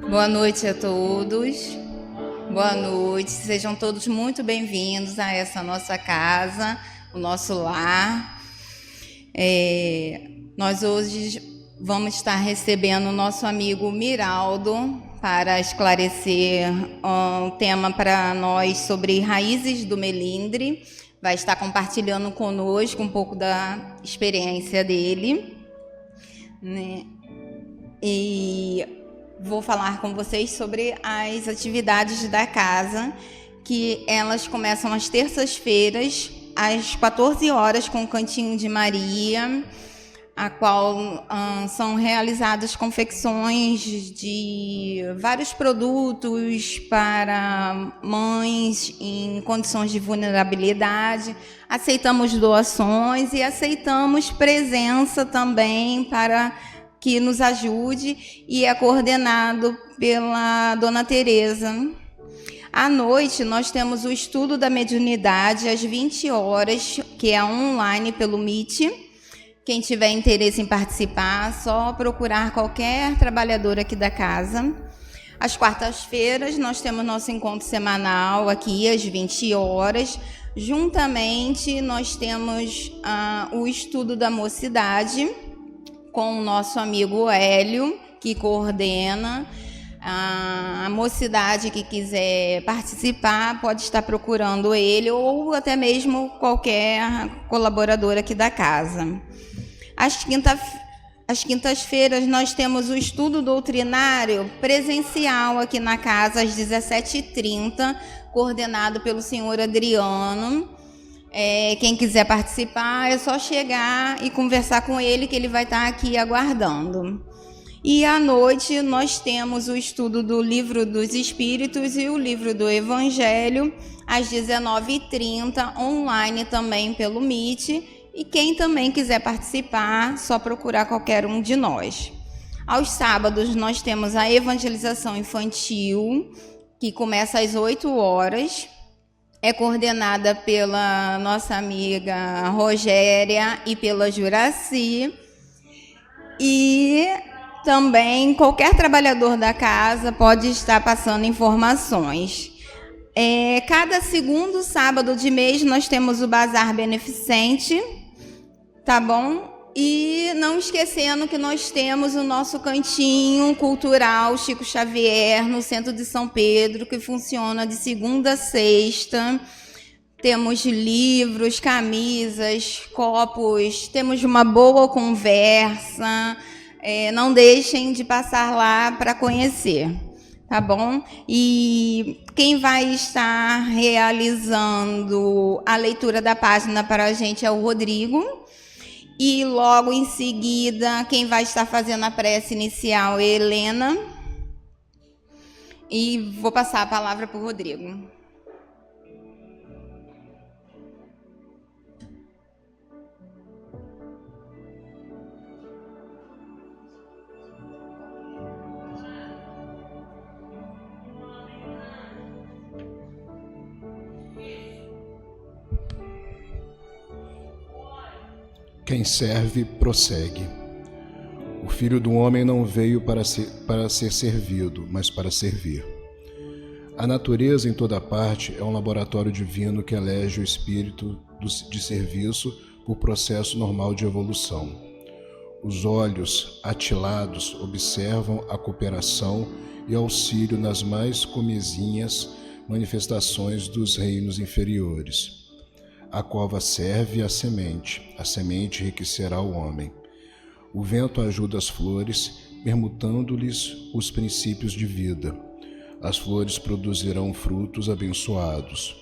Boa noite a todos. Boa noite. Sejam todos muito bem-vindos a essa nossa casa, o nosso lar. Nós hoje vamos estar recebendo o nosso amigo Miraldo para esclarecer um tema para nós sobre raízes do melindre. Vai estar compartilhando conosco um pouco da experiência dele, né? E vou falar com vocês sobre as atividades da casa, que elas começam às terças-feiras, às 14 horas, com o Cantinho de Maria, a qual são realizadas confecções de vários produtos para mães em condições de vulnerabilidade. Aceitamos doações e aceitamos presença também para que nos ajude, e é coordenado pela Dona Tereza. À noite, nós temos o estudo da mediunidade às 20 horas, que é online pelo Meet. Quem tiver interesse em participar, só procurar qualquer trabalhador aqui da casa. Às quartas-feiras, nós temos nosso encontro semanal aqui às 20 horas. Juntamente, nós temos o estudo da mocidade, com o nosso amigo Hélio, que coordena. A mocidade que quiser participar pode estar procurando ele ou até mesmo qualquer colaborador aqui da casa. Às quintas-feiras nós temos o estudo doutrinário presencial aqui na casa às 17h30, coordenado pelo senhor Adriano. Quem quiser participar é só chegar e conversar com ele, que ele vai estar aqui aguardando. E à noite nós temos o estudo do Livro dos Espíritos e o Livro do Evangelho às 19h30, online também pelo Meet. E quem também quiser participar, só procurar qualquer um de nós. Aos sábados nós temos a evangelização infantil, que começa às 8 horas. É coordenada pela nossa amiga Rogéria e pela Juraci. E também qualquer trabalhador da casa pode estar passando informações. Cada segundo sábado de mês nós temos o Bazar Beneficente, tá bom? E não esquecendo que nós temos o nosso cantinho cultural Chico Xavier, no centro de São Pedro, que funciona de segunda a sexta. Temos livros, camisas, copos, temos uma boa conversa. Não deixem de passar lá para conhecer, tá bom? E quem vai estar realizando a leitura da página para a gente é o Rodrigo. E logo em seguida, quem vai estar fazendo a prece inicial é a Helena. E vou passar a palavra para o Rodrigo. Quem serve, prossegue. O Filho do Homem não veio para ser servido, mas para servir. A natureza em toda parte é um laboratório divino que elege o espírito de serviço por processo normal de evolução. Os olhos atilados observam a cooperação e auxílio nas mais comezinhas manifestações dos reinos inferiores. A cova serve a semente enriquecerá o homem. O vento ajuda as flores, permutando-lhes os princípios de vida. As flores produzirão frutos abençoados.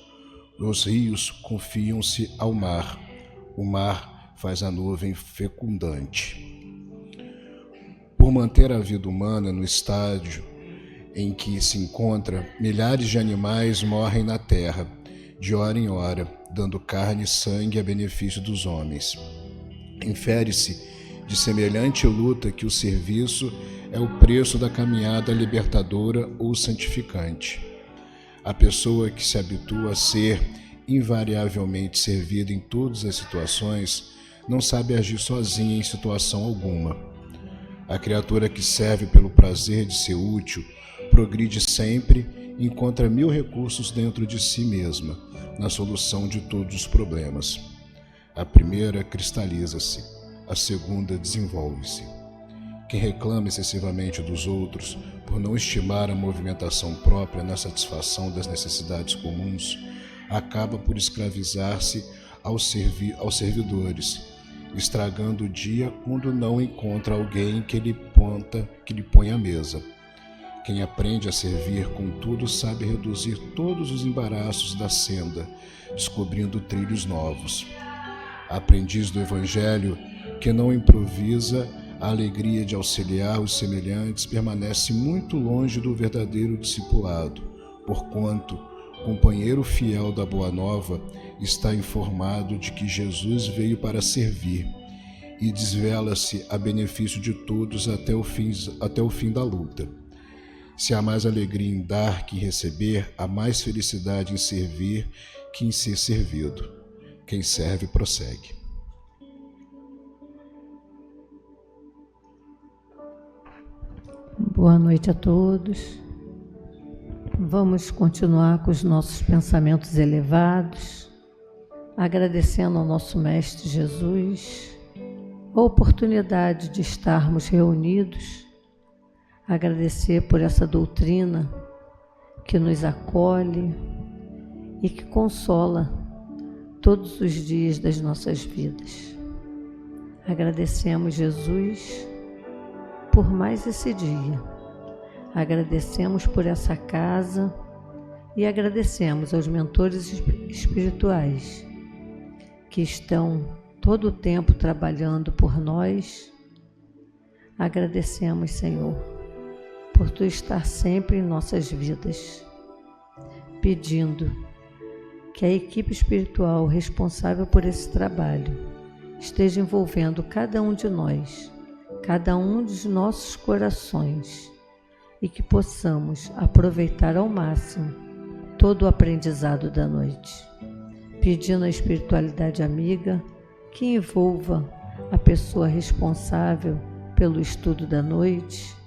Os rios confiam-se ao mar. O mar faz a nuvem fecundante. Por manter a vida humana no estágio em que se encontra, milhares de animais morrem na terra, de hora em hora, dando carne e sangue a benefício dos homens. Infere-se de semelhante luta que o serviço é o preço da caminhada libertadora ou santificante. A pessoa que se habitua a ser invariavelmente servida em todas as situações não sabe agir sozinha em situação alguma. A criatura que serve pelo prazer de ser útil progride sempre e encontra 1000 recursos dentro de si mesma, na solução de todos os problemas. A primeira cristaliza-se, a segunda desenvolve-se. Quem reclama excessivamente dos outros por não estimar a movimentação própria na satisfação das necessidades comuns, acaba por escravizar-se aos servidores, estragando o dia quando não encontra alguém que lhe põe à mesa. Quem aprende a servir, contudo, sabe reduzir todos os embaraços da senda, descobrindo trilhos novos. Aprendiz do Evangelho, que não improvisa, a alegria de auxiliar os semelhantes permanece muito longe do verdadeiro discipulado, porquanto, companheiro fiel da Boa Nova, está informado de que Jesus veio para servir e desvela-se a benefício de todos até o fim da luta. Se há mais alegria em dar que em receber, há mais felicidade em servir que em ser servido. Quem serve, prossegue. Boa noite a todos. Vamos continuar com os nossos pensamentos elevados, agradecendo ao nosso Mestre Jesus a oportunidade de estarmos reunidos, agradecer por essa doutrina que nos acolhe e que consola todos os dias das nossas vidas. Agradecemos, Jesus, por mais esse dia. Agradecemos por essa casa e agradecemos aos mentores espirituais que estão todo o tempo trabalhando por nós. Agradecemos, Senhor, por Tu estar sempre em nossas vidas, pedindo que a equipe espiritual responsável por esse trabalho esteja envolvendo cada um de nós, cada um dos nossos corações, e que possamos aproveitar ao máximo todo o aprendizado da noite, pedindo à espiritualidade amiga que envolva a pessoa responsável pelo estudo da noite,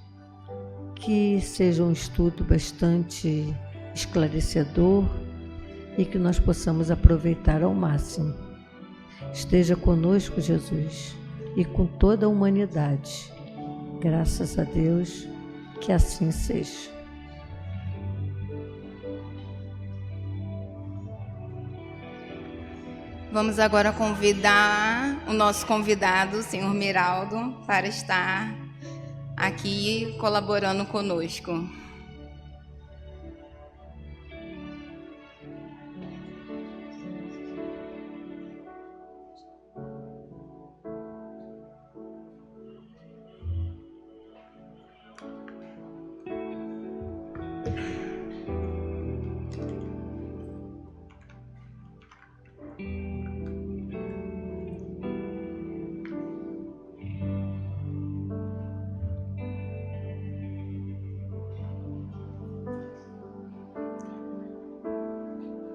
que seja um estudo bastante esclarecedor e que nós possamos aproveitar ao máximo. Esteja conosco, Jesus, e com toda a humanidade. Graças a Deus, que assim seja. Vamos agora convidar o nosso convidado, o senhor Miraldo, para estar aqui colaborando conosco.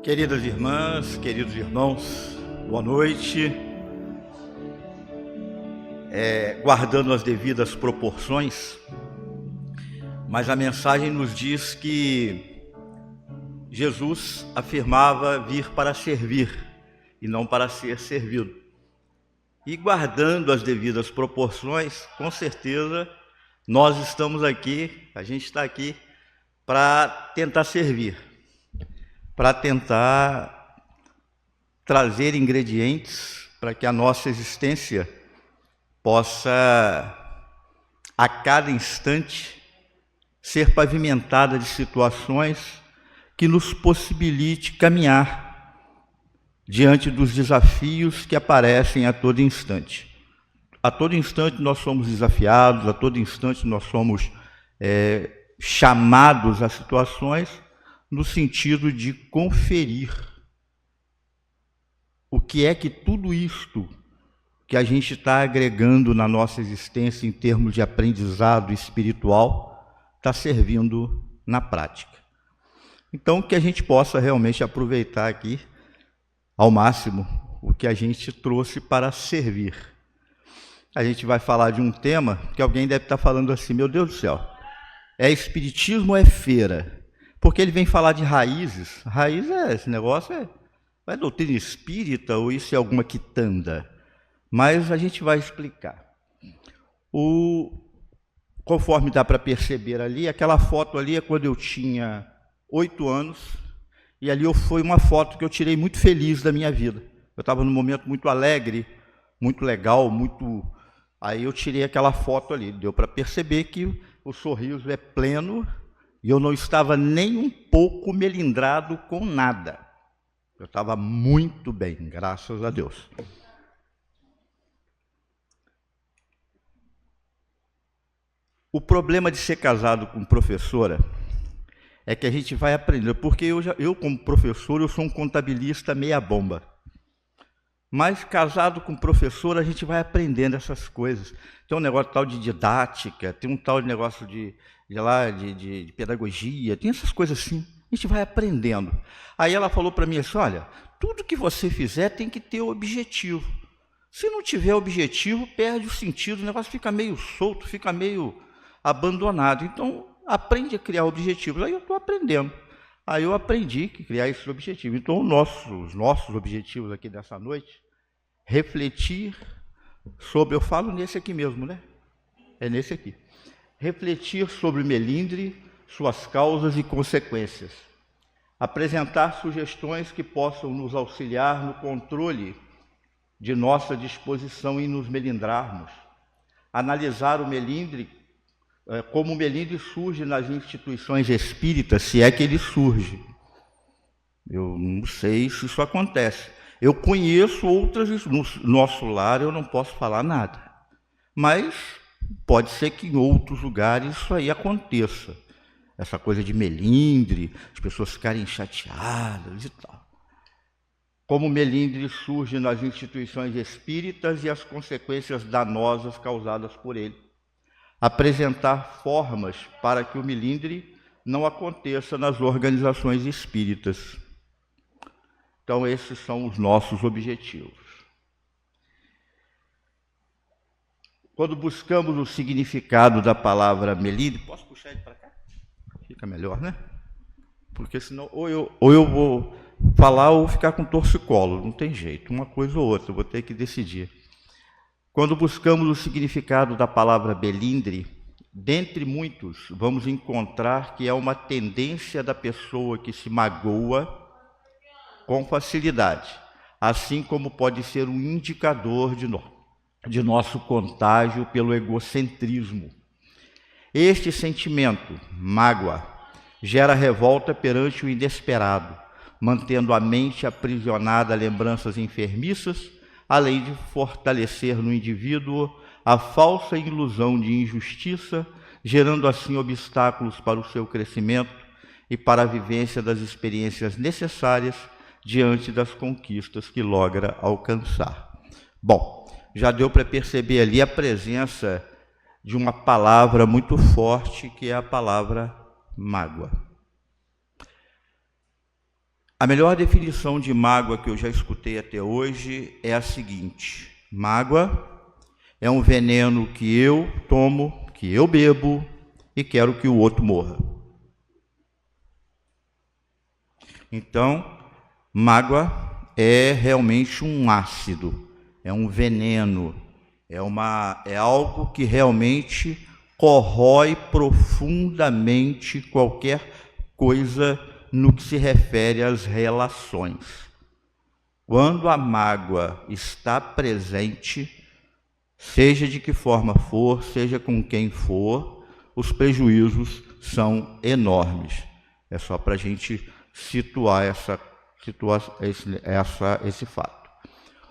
Queridas irmãs, queridos irmãos, boa noite. Guardando as devidas proporções, mas a mensagem nos diz que Jesus afirmava vir para servir e não para ser servido. E guardando as devidas proporções, com certeza nós estamos aqui, a gente está aqui para tentar servir, para tentar trazer ingredientes para que a nossa existência possa, a cada instante, ser pavimentada de situações que nos possibilite caminhar diante dos desafios que aparecem a todo instante. A todo instante nós somos desafiados, a todo instante nós somos chamados a situações no sentido de conferir o que é que tudo isto que a gente está agregando na nossa existência em termos de aprendizado espiritual está servindo na prática. Então, que a gente possa realmente aproveitar aqui ao máximo o que a gente trouxe para servir. A gente vai falar de um tema que alguém deve estar falando assim: meu Deus do céu, É espiritismo ou é feira? Porque ele vem falar de raízes. Raiz esse negócio é doutrina espírita ou isso é alguma quitanda? Mas a gente vai explicar. Conforme dá para perceber ali, aquela foto ali é quando eu tinha 8 anos, e ali foi uma foto que eu tirei muito feliz da minha vida. Eu estava num momento muito alegre, muito legal, Aí eu tirei aquela foto ali, deu para perceber que o sorriso é pleno, e eu não estava nem um pouco melindrado com nada. Eu estava muito bem, graças a Deus. O problema de ser casado com professora é que a gente vai aprender, porque eu como professor, eu sou um contabilista meia bomba. Mas casado com professor, a gente vai aprendendo essas coisas. Tem um negócio tal de didática, tem um tal de negócio de pedagogia, tem essas coisas assim. A gente vai aprendendo. Aí ela falou para mim assim, olha, tudo que você fizer tem que ter objetivo. Se não tiver objetivo, perde o sentido, o negócio fica meio solto, fica meio abandonado. Então, aprende a criar objetivos. Aí eu estou aprendendo. Aí eu aprendi que criar esse objetivo. Então, os nossos objetivos aqui dessa noite, refletir sobre, eu falo nesse aqui mesmo, né? É nesse aqui. Refletir sobre o melindre, suas causas e consequências. Apresentar sugestões que possam nos auxiliar no controle de nossa disposição em nos melindrarmos. Analisar o melindre, como o melindre surge nas instituições espíritas, se é que ele surge. Eu não sei se isso acontece. Eu conheço outras, no nosso lar eu não posso falar nada. Mas pode ser que em outros lugares isso aí aconteça. Essa coisa de melindre, as pessoas ficarem chateadas e tal. Como o melindre surge nas instituições espíritas e as consequências danosas causadas por ele. Apresentar formas para que o melindre não aconteça nas organizações espíritas. Então, esses são os nossos objetivos. Quando buscamos o significado da palavra melindre, posso puxar ele para cá? Fica melhor, né? Porque senão ou eu vou falar ou ficar com torcicolo, não tem jeito, uma coisa ou outra, eu vou ter que decidir. Quando buscamos o significado da palavra melindre, dentre muitos, vamos encontrar que é uma tendência da pessoa que se magoa com facilidade, assim como pode ser um indicador de nosso contágio pelo egocentrismo. Este sentimento, mágoa, gera revolta perante o inesperado, mantendo a mente aprisionada a lembranças enfermiças, além de fortalecer no indivíduo a falsa ilusão de injustiça, gerando assim obstáculos para o seu crescimento e para a vivência das experiências necessárias diante das conquistas que logra alcançar. Bom, já deu para perceber ali a presença de uma palavra muito forte, que é a palavra mágoa. A melhor definição de mágoa que eu já escutei até hoje é a seguinte: mágoa é um veneno que eu tomo, que eu bebo e quero que o outro morra. Então, mágoa é realmente um ácido, é um veneno, é algo que realmente corrói profundamente qualquer coisa no que se refere às relações. Quando a mágoa está presente, seja de que forma for, seja com quem for, os prejuízos são enormes. É só para a gente situar esse fato.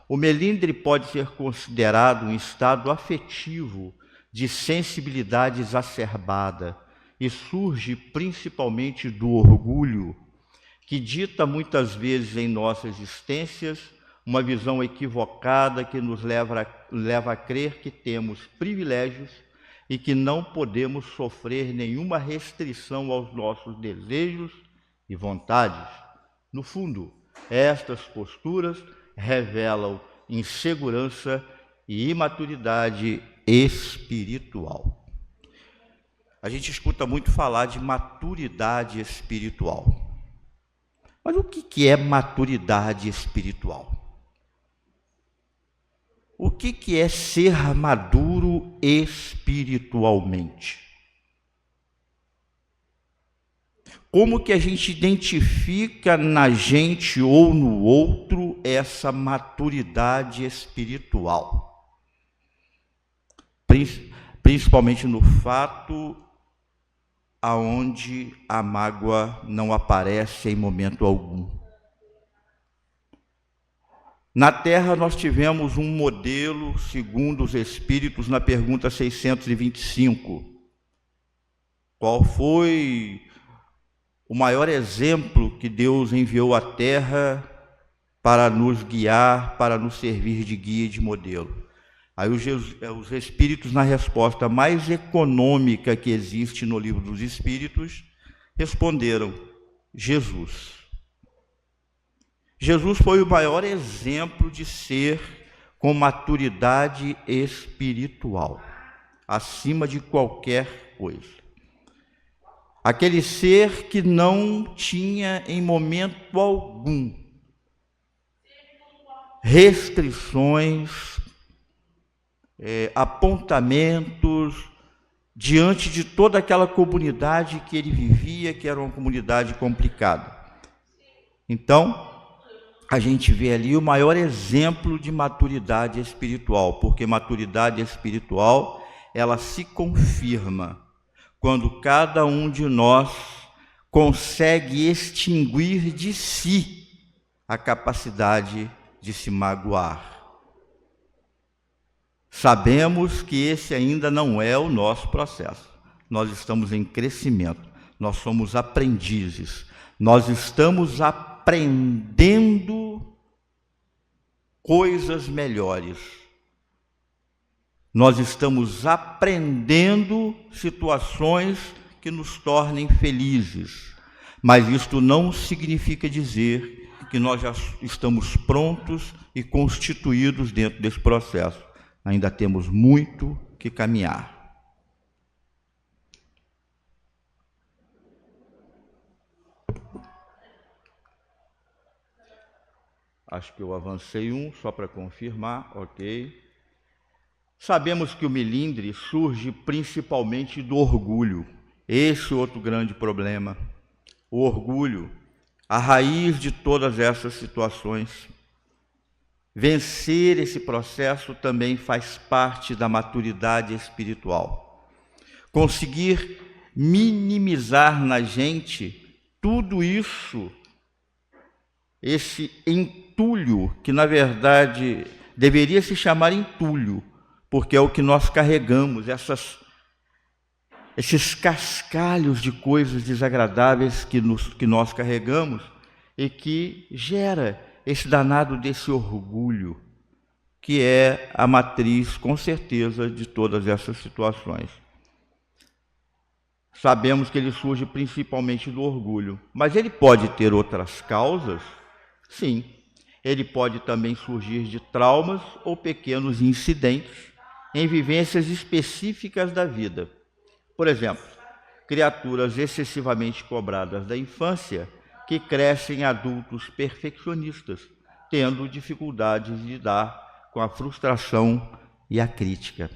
O melindre pode ser considerado um estado afetivo de sensibilidade exacerbada e surge principalmente do orgulho, que dita muitas vezes em nossas existências uma visão equivocada que nos leva a crer que temos privilégios e que não podemos sofrer nenhuma restrição aos nossos desejos e vontades. No fundo, estas posturas revelam insegurança e imaturidade espiritual. A gente escuta muito falar de maturidade espiritual. Mas o que é maturidade espiritual? O que é ser maduro espiritualmente? Como que a gente identifica na gente ou no outro essa maturidade espiritual? Principalmente no fato aonde a mágoa não aparece em momento algum. Na Terra nós tivemos um modelo, segundo os Espíritos, na pergunta 625. Qual foi o maior exemplo que Deus enviou à Terra para nos guiar, para nos servir de guia e de modelo? Aí os Espíritos, na resposta mais econômica que existe no Livro dos Espíritos, responderam: Jesus. Jesus foi o maior exemplo de ser com maturidade espiritual, acima de qualquer coisa. Aquele ser que não tinha em momento algum restrições, apontamentos diante de toda aquela comunidade que ele vivia, que era uma comunidade complicada. Então, a gente vê ali o maior exemplo de maturidade espiritual, porque maturidade espiritual, ela se confirma quando cada um de nós consegue extinguir de si a capacidade de se magoar. Sabemos que esse ainda não é o nosso processo. Nós estamos em crescimento, nós somos aprendizes, nós estamos aprendendo coisas melhores. Nós estamos aprendendo situações que nos tornem felizes, mas isto não significa dizer que nós já estamos prontos e constituídos dentro desse processo. Ainda temos muito que caminhar. Acho que eu avancei só para confirmar, ok. Sabemos que o melindre surge principalmente do orgulho. Esse é outro grande problema. O orgulho, a raiz de todas essas situações. Vencer esse processo também faz parte da maturidade espiritual. Conseguir minimizar na gente tudo isso, esse entulho, que na verdade deveria se chamar entulho, porque é o que nós carregamos, esses cascalhos de coisas desagradáveis que nós carregamos e que gera esse danado desse orgulho, que é a matriz, com certeza, de todas essas situações. Sabemos que ele surge principalmente do orgulho, mas ele pode ter outras causas? Sim. Ele pode também surgir de traumas ou pequenos incidentes em vivências específicas da vida. Por exemplo, criaturas excessivamente cobradas da infância que crescem adultos perfeccionistas, tendo dificuldades de lidar com a frustração e a crítica.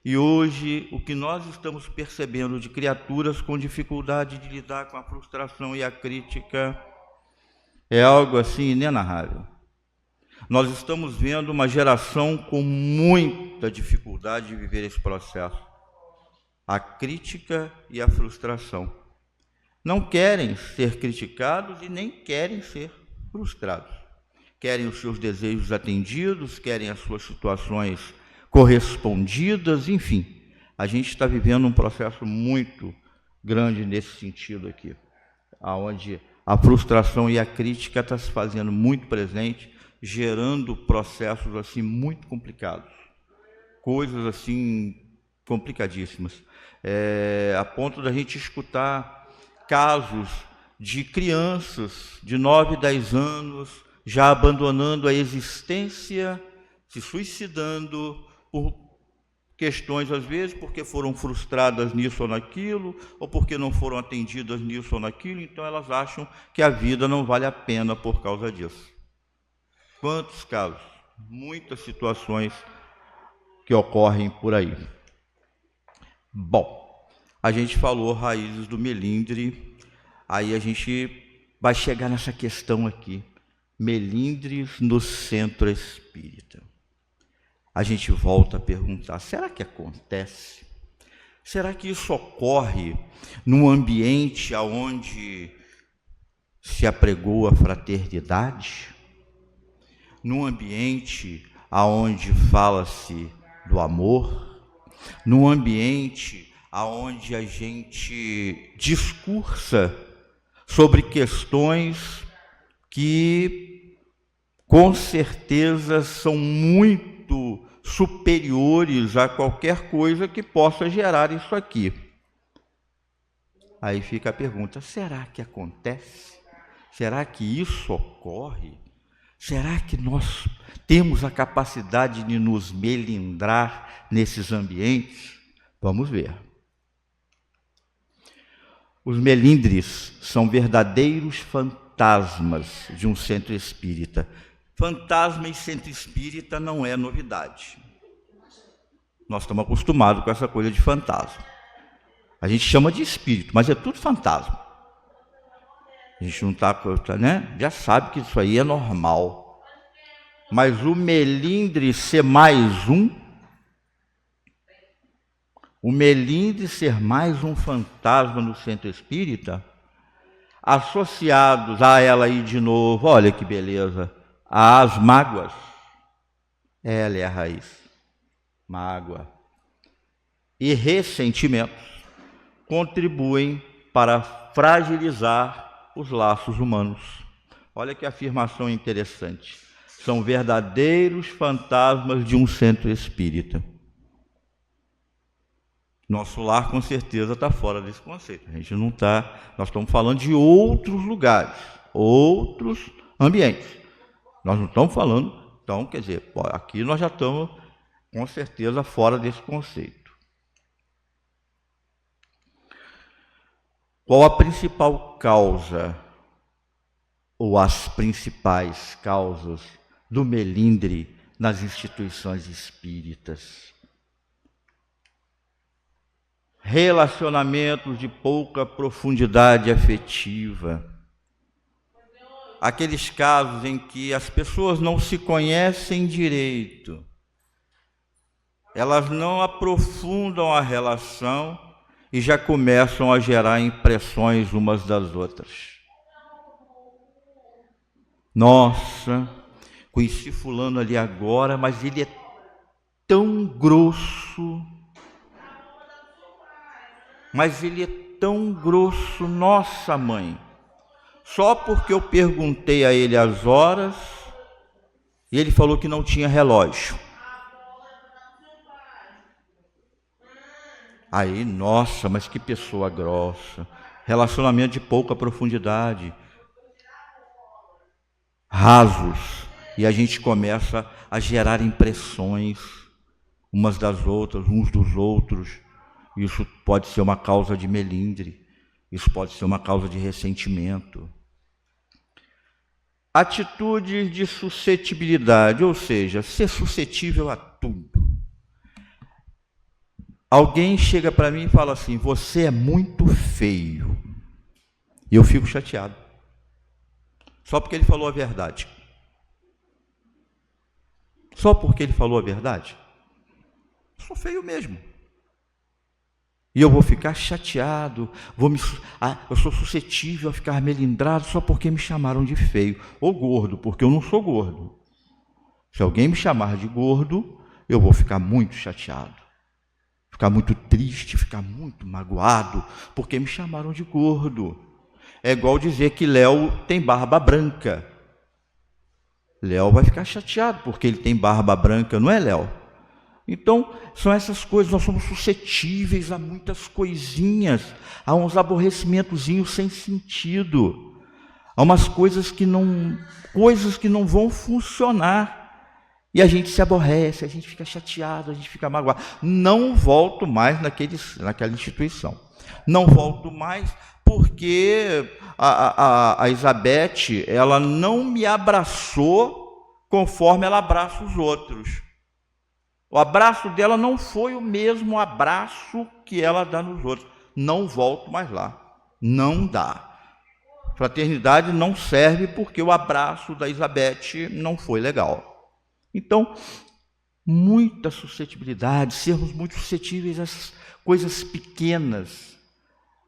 E hoje, o que nós estamos percebendo de criaturas com dificuldade de lidar com a frustração e a crítica é algo assim inenarrável. Nós estamos vendo uma geração com muita dificuldade de viver esse processo. A crítica e a frustração. Não querem ser criticados e nem querem ser frustrados. Querem os seus desejos atendidos, querem as suas situações correspondidas, enfim. A gente está vivendo um processo muito grande nesse sentido aqui, onde a frustração e a crítica está se fazendo muito presente, gerando processos assim muito complicados, coisas assim complicadíssimas, a ponto da gente escutar casos de crianças de 9, 10 anos já abandonando a existência, se suicidando, questões, às vezes, porque foram frustradas nisso ou naquilo, ou porque não foram atendidas nisso ou naquilo, então elas acham que a vida não vale a pena por causa disso. Quantos casos, muitas situações que ocorrem por aí. Bom, a gente falou raízes do melindre, aí a gente vai chegar nessa questão aqui, melindres no centro espírita. A gente volta a perguntar, será que acontece? Será que isso ocorre num ambiente onde se apregou a fraternidade? Num ambiente onde fala-se do amor? Num ambiente onde a gente discursa sobre questões que, com certeza, são muito superiores a qualquer coisa que possa gerar isso aqui. Aí fica a pergunta, será que acontece? Será que isso ocorre? Será que nós temos a capacidade de nos melindrar nesses ambientes? Vamos ver. Os melindres são verdadeiros fantasmas de um centro espírita. Fantasma e centro espírita não é novidade. Nós estamos acostumados com essa coisa de fantasma. A gente chama de espírito, mas é tudo fantasma. A gente não está, né? Já sabe que isso aí é normal. Mas o melindre ser mais um, o melindre ser mais um fantasma no centro espírita, associados a ela aí de novo, olha que beleza, às mágoas. Ela é a raiz, mágoa. E ressentimentos contribuem para fragilizar os laços humanos. Olha que afirmação interessante. São verdadeiros fantasmas de um centro espírita. Nosso lar, com certeza, está fora desse conceito. A gente não está... Nós estamos falando de outros lugares, outros ambientes. Nós não estamos falando... Então, quer dizer, aqui nós já estamos, com certeza, fora desse conceito. Qual a principal causa, ou as principais causas do melindre nas instituições espíritas? Relacionamentos de pouca profundidade afetiva. Aqueles casos em que as pessoas não se conhecem direito, elas não aprofundam a relação e já começam a gerar impressões umas das outras. Nossa, conheci fulano ali agora, mas ele é tão grosso. Mas ele é tão grosso, nossa mãe. Só porque eu perguntei a ele as horas, e ele falou que não tinha relógio. Aí, nossa, mas que pessoa grossa. Relacionamento de pouca profundidade. Rasos. E a gente começa a gerar impressões umas das outras, uns dos outros. Isso pode ser uma causa de melindre, isso pode ser uma causa de ressentimento. Atitudes de suscetibilidade, ou seja, ser suscetível a tudo. Alguém chega para mim e fala assim, você é muito feio. E eu fico chateado. Só porque ele falou a verdade. Só porque ele falou a verdade. Eu sou feio mesmo. E eu vou ficar chateado, eu sou suscetível a ficar melindrado só porque me chamaram de feio. Ou gordo, porque eu não sou gordo. Se alguém me chamar de gordo, eu vou ficar muito chateado. Ficar muito triste, ficar muito magoado, porque me chamaram de gordo. É igual dizer que Léo tem barba branca. Léo vai ficar chateado porque ele tem barba branca, não é, Léo? Então, são essas coisas, nós somos suscetíveis a muitas coisinhas, a uns aborrecimentozinhos sem sentido, a umas coisas que não vão funcionar. E a gente se aborrece, a gente fica chateado, a gente fica magoado. Não volto mais naquela instituição. Não volto mais porque a Elizabeth, ela não me abraçou conforme ela abraça os outros. O abraço dela não foi o mesmo abraço que ela dá nos outros. Não volto mais lá. Não dá. Fraternidade não serve porque o abraço da Elizabeth não foi legal. Então, muita suscetibilidade, sermos muito suscetíveis a essas coisas pequenas,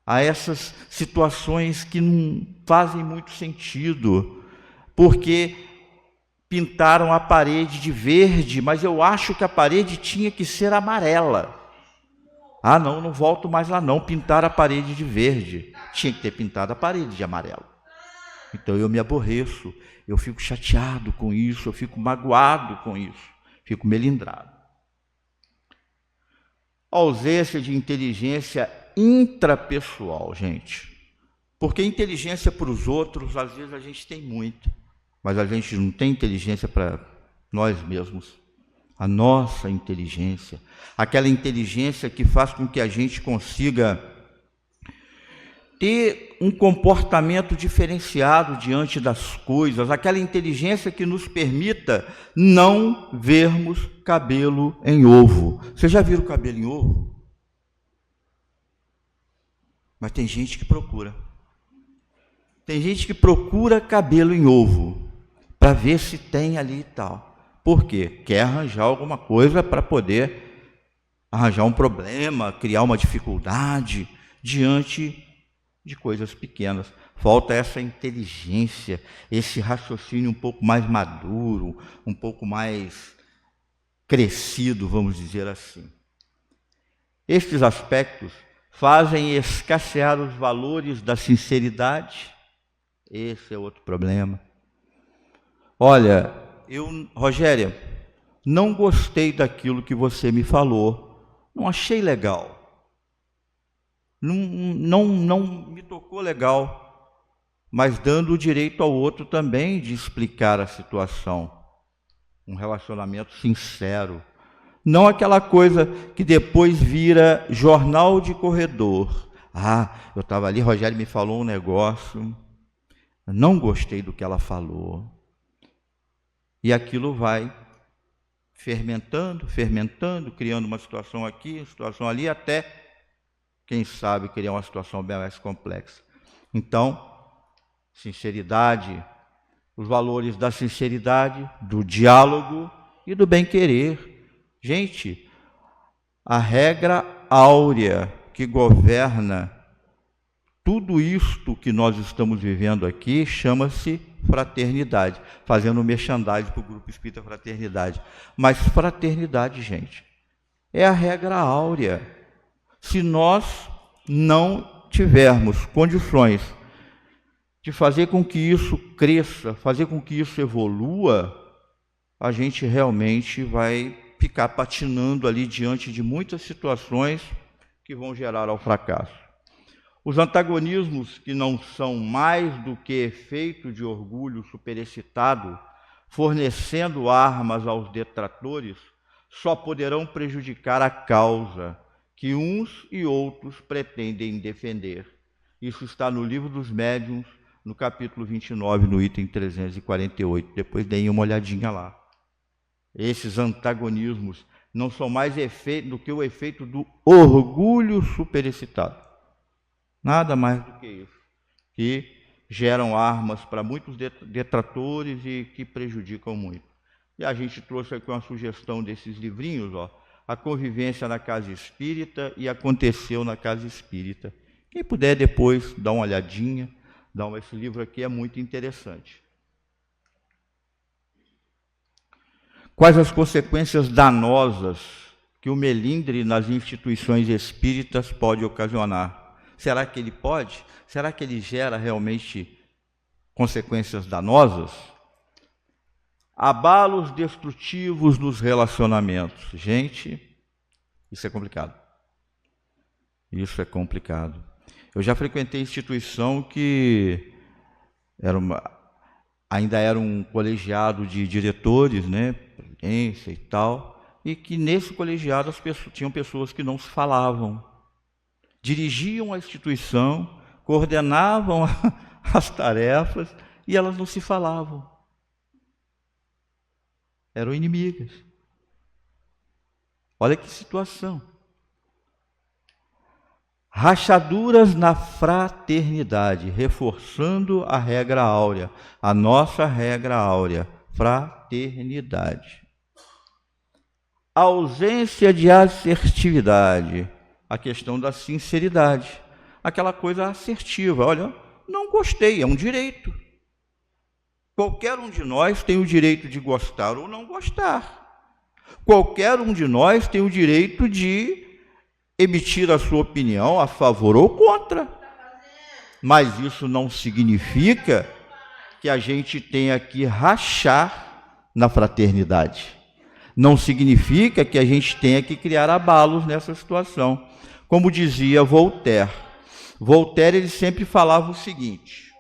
a essas situações que não fazem muito sentido, porque pintaram a parede de verde, mas eu acho que a parede tinha que ser amarela. Ah, não volto mais lá não, pintar a parede de verde. Tinha que ter pintado a parede de amarelo. Então eu me aborreço, eu fico chateado com isso, eu fico magoado com isso, fico melindrado. A ausência de inteligência intrapessoal, gente. Porque inteligência para os outros, às vezes a gente tem muito, mas a gente não tem inteligência para nós mesmos. A nossa inteligência, aquela inteligência que faz com que a gente consiga ter um comportamento diferenciado diante das coisas, aquela inteligência que nos permita não vermos cabelo em ovo. Vocês já viram cabelo em ovo? Mas tem gente que procura. Tem gente que procura cabelo em ovo para ver se tem ali e tal. Por quê? Quer arranjar alguma coisa para poder arranjar um problema, criar uma dificuldade diante de coisas pequenas. Falta essa inteligência, esse raciocínio um pouco mais maduro, um pouco mais crescido, vamos dizer assim. Estes aspectos fazem escassear os valores da sinceridade. Esse é outro problema. Olha, Rogéria, não gostei daquilo que você me falou, não achei legal. Não me tocou legal, mas dando o direito ao outro também de explicar a situação. Um relacionamento sincero. Não aquela coisa que depois vira jornal de corredor. Ah, eu estava ali, Rogério me falou um negócio, não gostei do que ela falou. E aquilo vai fermentando, criando uma situação aqui, uma situação ali, até quem sabe criar uma situação bem mais complexa. Então, sinceridade, os valores da sinceridade, do diálogo e do bem-querer. Gente, a regra áurea que governa tudo isto que nós estamos vivendo aqui chama-se fraternidade, fazendo merchandising para o Grupo Espírita Fraternidade. Mas fraternidade, gente, é a regra áurea. Se nós não tivermos condições de fazer com que isso cresça, fazer com que isso evolua, a gente realmente vai ficar patinando ali diante de muitas situações que vão gerar ao fracasso. Os antagonismos, que não são mais do que efeito de orgulho superexcitado, fornecendo armas aos detratores, só poderão prejudicar a causa que uns e outros pretendem defender. Isso está no Livro dos Médiuns, no capítulo 29, no item 348. Depois deem uma olhadinha lá. Esses antagonismos não são mais efeito do que o efeito do orgulho superexcitado. Nada mais do que isso, que geram armas para muitos detratores e que prejudicam muito. E a gente trouxe aqui uma sugestão desses livrinhos, ó, A Convivência na Casa Espírita e Aconteceu na Casa Espírita. Quem puder depois dar uma olhadinha, esse livro aqui é muito interessante. Quais as consequências danosas que o melindre nas instituições espíritas pode ocasionar? Será que ele pode? Será que ele gera realmente consequências danosas? Abalos destrutivos nos relacionamentos. Gente, isso é complicado. Isso é complicado. Eu já frequentei instituição que ainda era um colegiado de diretores, né? competência e tal, e que nesse colegiado tinham pessoas que não se falavam, dirigiam a instituição, coordenavam as tarefas e elas não se falavam. Eram inimigas. Olha que situação. Rachaduras na fraternidade, reforçando a regra áurea, a nossa regra áurea, fraternidade. Ausência de assertividade, a questão da sinceridade, aquela coisa assertiva. Olha, não gostei, é um direito. Qualquer um de nós tem o direito de gostar ou não gostar. Qualquer um de nós tem o direito de emitir a sua opinião a favor ou contra. Mas isso não significa que a gente tenha que rachar na fraternidade. Não significa que a gente tenha que criar abalos nessa situação. Como dizia Voltaire. Voltaire, ele sempre falava o seguinte: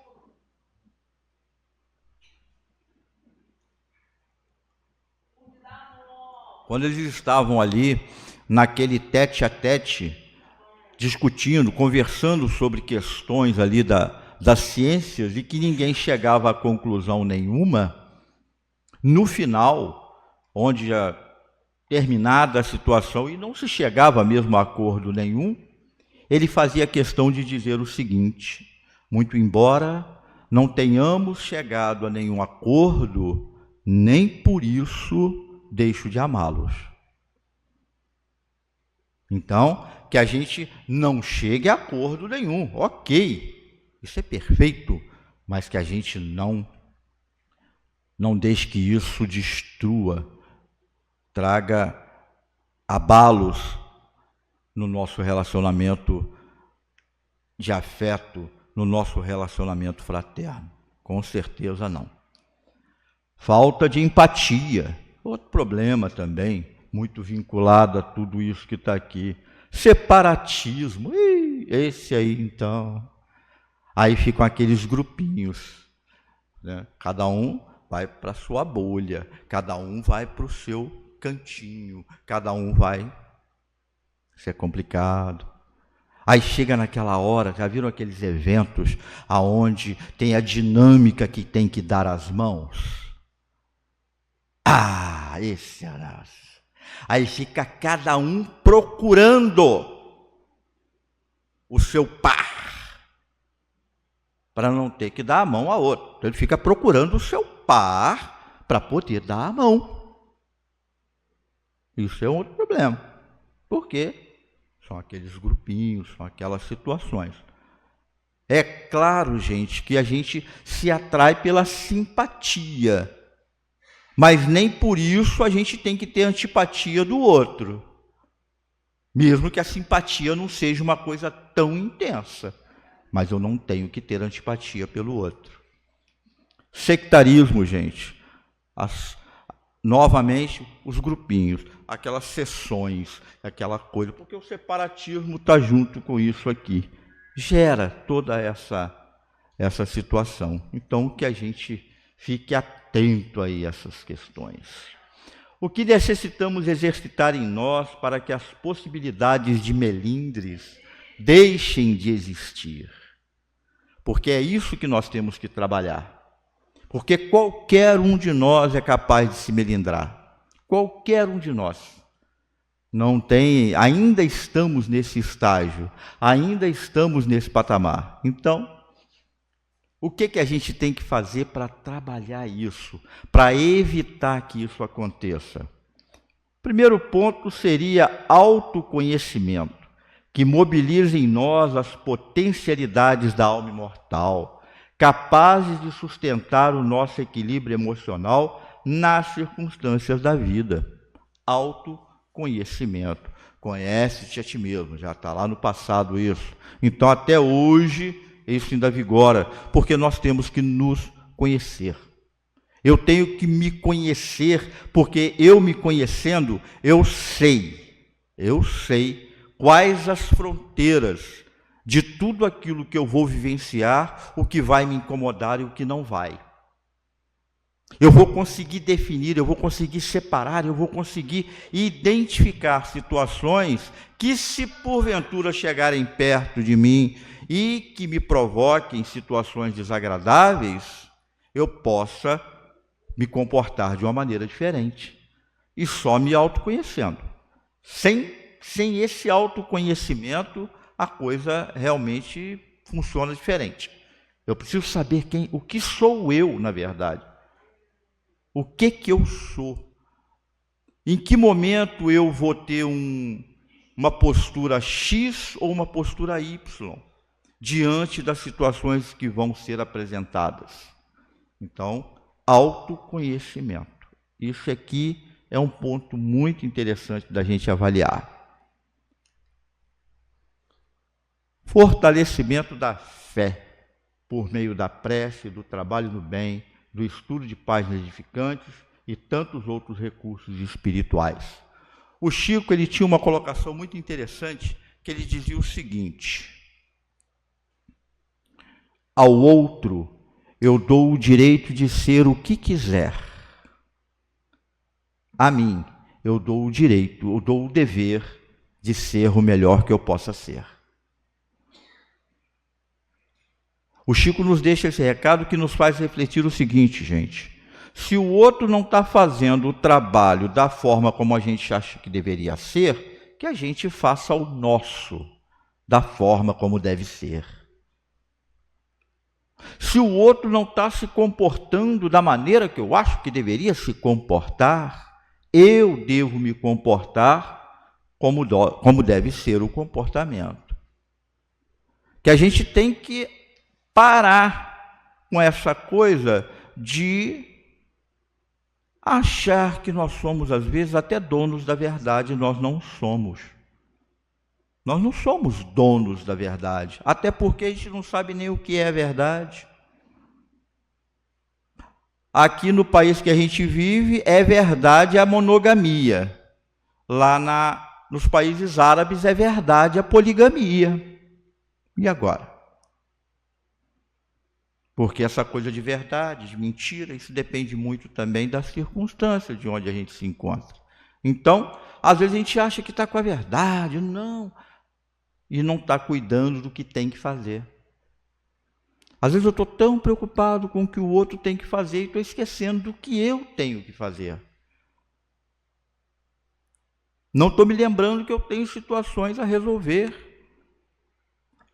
quando eles estavam ali, naquele tete-a-tete, discutindo, conversando sobre questões ali das ciências, e que ninguém chegava a conclusão nenhuma, no final, onde já terminada a situação e não se chegava mesmo a acordo nenhum, ele fazia questão de dizer o seguinte: muito embora não tenhamos chegado a nenhum acordo, nem por isso deixo de amá-los. Então, que a gente não chegue a acordo nenhum, ok, isso é perfeito, mas que a gente não deixe que isso destrua, traga abalos no nosso relacionamento de afeto, no nosso relacionamento fraterno. Com certeza não. Falta de empatia, outro problema também, muito vinculado a tudo isso que está aqui. Separatismo, esse aí então. Aí ficam aqueles grupinhos, né? Cada um vai para a sua bolha, cada um vai para o seu cantinho, cada um vai. Isso é complicado. Aí chega naquela hora, já viram aqueles eventos aonde tem a dinâmica que tem que dar as mãos? Esse era. Aí fica cada um procurando o seu par, para não ter que dar a mão a outro. Então ele fica procurando o seu par para poder dar a mão. Isso é um outro problema. Por quê? São aqueles grupinhos, são aquelas situações. É claro, gente, que a gente se atrai pela simpatia, mas nem por isso a gente tem que ter antipatia do outro, mesmo que a simpatia não seja uma coisa tão intensa, mas eu não tenho que ter antipatia pelo outro. Sectarismo, gente, novamente os grupinhos, aquelas sessões, aquela coisa, porque o separatismo está junto com isso aqui, gera toda essa situação. Então, que a gente fique atento aí a essas questões. O que necessitamos exercitar em nós para que as possibilidades de melindres deixem de existir? Porque é isso que nós temos que trabalhar. Porque qualquer um de nós é capaz de se melindrar. Qualquer um de nós. Não tem, ainda estamos nesse estágio, ainda estamos nesse patamar. Então, o que a gente tem que fazer para trabalhar isso, para evitar que isso aconteça? Primeiro ponto seria autoconhecimento, que mobilize em nós as potencialidades da alma imortal, capazes de sustentar o nosso equilíbrio emocional nas circunstâncias da vida. Autoconhecimento. Conhece-te a ti mesmo, já está lá no passado isso. Então, até hoje, isso ainda vigora, porque nós temos que nos conhecer. Eu tenho que me conhecer, porque eu me conhecendo, eu sei quais as fronteiras de tudo aquilo que eu vou vivenciar, o que vai me incomodar e o que não vai. Eu vou conseguir definir, eu vou conseguir separar, eu vou conseguir identificar situações que, se porventura chegarem perto de mim e que me provoquem situações desagradáveis, eu possa me comportar de uma maneira diferente. E só me autoconhecendo. Sem esse autoconhecimento, a coisa realmente funciona diferente. Eu preciso saber o que sou eu, na verdade. O que eu sou? Em que momento eu vou ter uma postura X ou uma postura Y diante das situações que vão ser apresentadas? Então, autoconhecimento. Isso aqui é um ponto muito interessante da gente avaliar. Fortalecimento da fé por meio da prece, do trabalho no bem, do estudo de páginas edificantes e tantos outros recursos espirituais. O Chico, ele tinha uma colocação muito interessante, que ele dizia o seguinte: ao outro eu dou o direito de ser o que quiser. A mim eu dou o dever de ser o melhor que eu possa ser. O Chico nos deixa esse recado que nos faz refletir o seguinte, gente: se o outro não está fazendo o trabalho da forma como a gente acha que deveria ser, que a gente faça o nosso, da forma como deve ser. Se o outro não está se comportando da maneira que eu acho que deveria se comportar, eu devo me comportar como deve ser o comportamento. Que a gente tem que parar com essa coisa de achar que nós somos, às vezes, até donos da verdade. Nós não somos. Nós não somos donos da verdade, até porque a gente não sabe nem o que é verdade. Aqui no país que a gente vive, é verdade a monogamia. Lá nos países árabes é verdade a poligamia. E agora? Porque essa coisa de verdade, de mentira, isso depende muito também das circunstâncias de onde a gente se encontra. Então, às vezes a gente acha que está com a verdade, não, e não está cuidando do que tem que fazer. Às vezes eu estou tão preocupado com o que o outro tem que fazer e estou esquecendo do que eu tenho que fazer. Não estou me lembrando que eu tenho situações a resolver.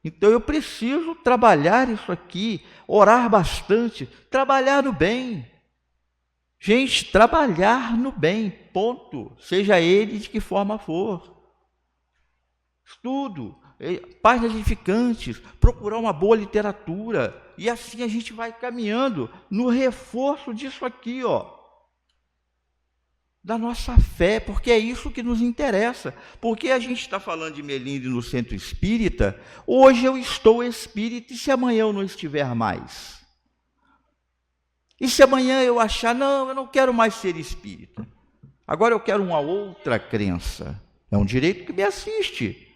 Então eu preciso trabalhar isso aqui, orar bastante, trabalhar no bem. Gente, trabalhar no bem, ponto. Seja ele de que forma for. Estudo, páginas edificantes, procurar uma boa literatura. E assim a gente vai caminhando no reforço disso aqui, da nossa fé, porque é isso que nos interessa. Porque a gente está falando de Melindre no Centro Espírita, hoje eu estou espírita, e se amanhã eu não estiver mais? E se amanhã eu achar, não, eu não quero mais ser espírita, agora eu quero uma outra crença? É um direito que me assiste.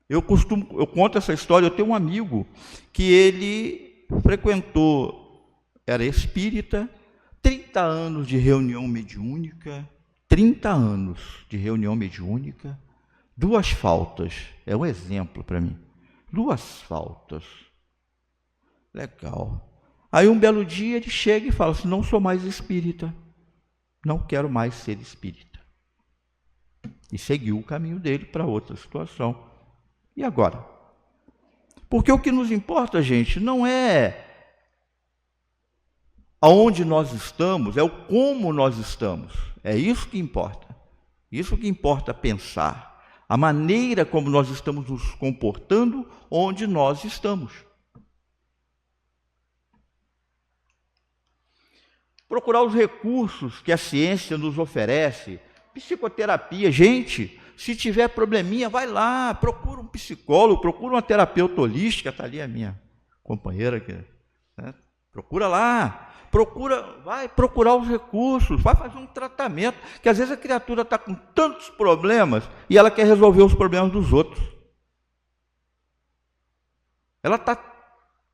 Eu conto essa história. Eu tenho um amigo que ele frequentou, era espírita, 30 anos de reunião mediúnica, 30 anos de reunião mediúnica, 2 faltas, é um exemplo para mim, 2 faltas, legal. Aí um belo dia ele chega e fala assim: não sou mais espírita, não quero mais ser espírita. E seguiu o caminho dele para outra situação. E agora? Porque o que nos importa, gente, não é aonde nós estamos, é o como nós estamos. É isso que importa. Isso que importa pensar. A maneira como nós estamos nos comportando onde nós estamos. Procurar os recursos que a ciência nos oferece. Psicoterapia, gente, se tiver probleminha, vai lá, procura um psicólogo, procura uma terapeuta holística, está ali a minha companheira aqui, né? Procura lá. Vai procurar os recursos, vai fazer um tratamento, que às vezes a criatura está com tantos problemas e ela quer resolver os problemas dos outros. Ela está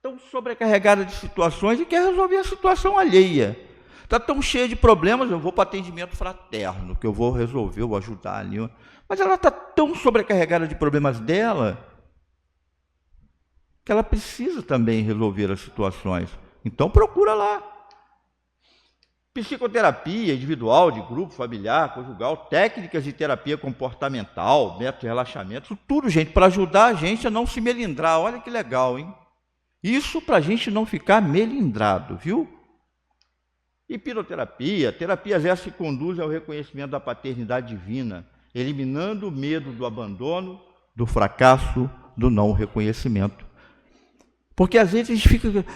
tão sobrecarregada de situações e quer resolver a situação alheia. Está tão cheia de problemas, eu vou para atendimento fraterno, que eu vou resolver, eu vou ajudar ali. Mas ela está tão sobrecarregada de problemas dela, que ela precisa também resolver as situações. Então procura lá. Psicoterapia individual, de grupo, familiar, conjugal, técnicas de terapia comportamental, método de relaxamento, isso tudo, gente, para ajudar a gente a não se melindrar. Olha que legal, hein? Isso para a gente não ficar melindrado, viu? Hipnoterapia, terapias essas que conduzem ao reconhecimento da paternidade divina, eliminando o medo do abandono, do fracasso, do não reconhecimento. Porque às vezes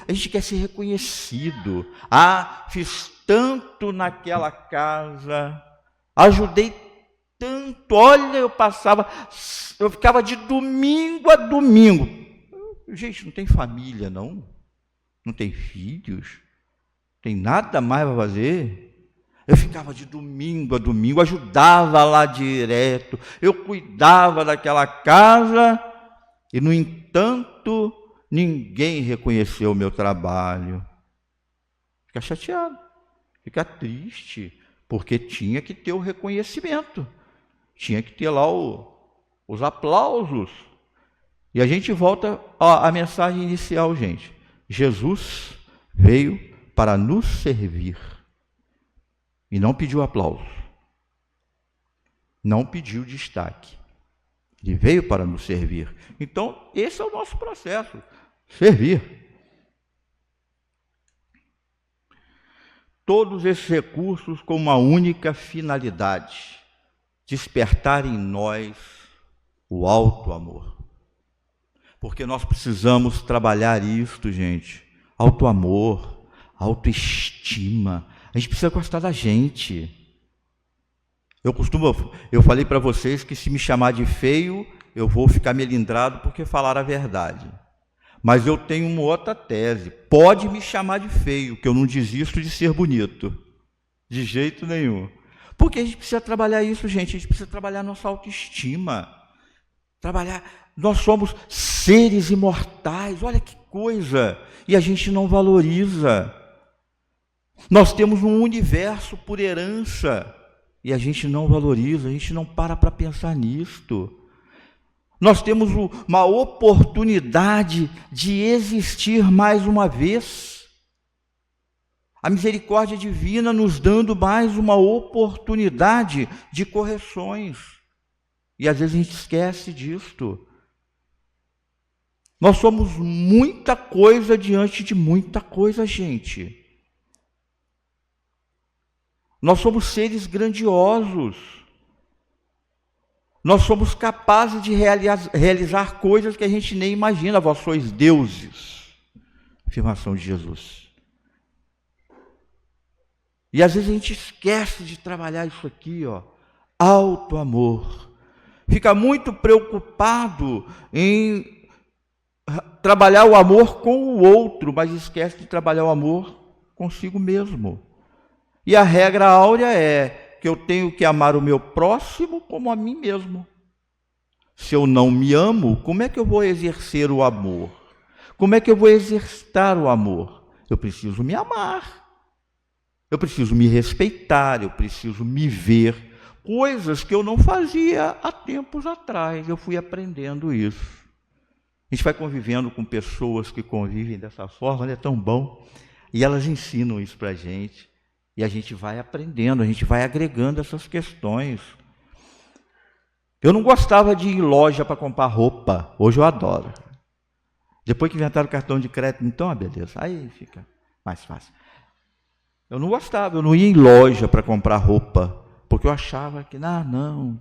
a gente quer ser reconhecido. Ah, fiz tanto naquela casa, ajudei tanto, olha, eu ficava de domingo a domingo. Gente, não tem família, não tem filhos, não tem nada mais para fazer. Eu ficava de domingo a domingo, ajudava lá direto, eu cuidava daquela casa e, no entanto, ninguém reconheceu o meu trabalho. Fica chateado, fica triste, porque tinha que ter o reconhecimento, tinha que ter lá os aplausos. E a gente volta à mensagem inicial, gente. Jesus veio para nos servir e não pediu aplauso, não pediu destaque. Ele veio para nos servir. Então, esse é o nosso processo, servir. Todos esses recursos com uma única finalidade: despertar em nós o alto amor. Porque nós precisamos trabalhar isto, gente. Alto amor, autoestima. A gente precisa gostar da gente. Eu falei para vocês que se me chamar de feio, eu vou ficar melindrado porque falaram a verdade. Mas eu tenho uma outra tese. Pode me chamar de feio, que eu não desisto de ser bonito. De jeito nenhum. Porque a gente precisa trabalhar isso, gente. A gente precisa trabalhar nossa autoestima. Nós somos seres imortais. Olha que coisa. E a gente não valoriza. Nós temos um universo por herança. E a gente não valoriza, a gente não para pensar nisto. Nós temos uma oportunidade de existir mais uma vez. A misericórdia divina nos dando mais uma oportunidade de correções. E às vezes a gente esquece disto. Nós somos muita coisa diante de muita coisa, gente. Nós somos seres grandiosos. Nós somos capazes de realizar coisas que a gente nem imagina. Vós sois deuses. Afirmação de Jesus. E às vezes a gente esquece de trabalhar isso aqui, ó. Alto amor. Fica muito preocupado em trabalhar o amor com o outro, mas esquece de trabalhar o amor consigo mesmo. E a regra áurea é que eu tenho que amar o meu próximo como a mim mesmo. Se eu não me amo, como é que eu vou exercer o amor? Como é que eu vou exercitar o amor? Eu preciso me amar. Eu preciso me respeitar, eu preciso me ver. Coisas que eu não fazia há tempos atrás. Eu fui aprendendo isso. A gente vai convivendo com pessoas que convivem dessa forma, é tão bom. E elas ensinam isso para a gente. E a gente vai aprendendo, a gente vai agregando essas questões. Eu não gostava de ir em loja para comprar roupa. Hoje eu adoro. Depois que inventaram o cartão de crédito, então, beleza. Aí fica mais fácil. Eu não gostava, eu não ia em loja para comprar roupa. Porque eu achava que, não.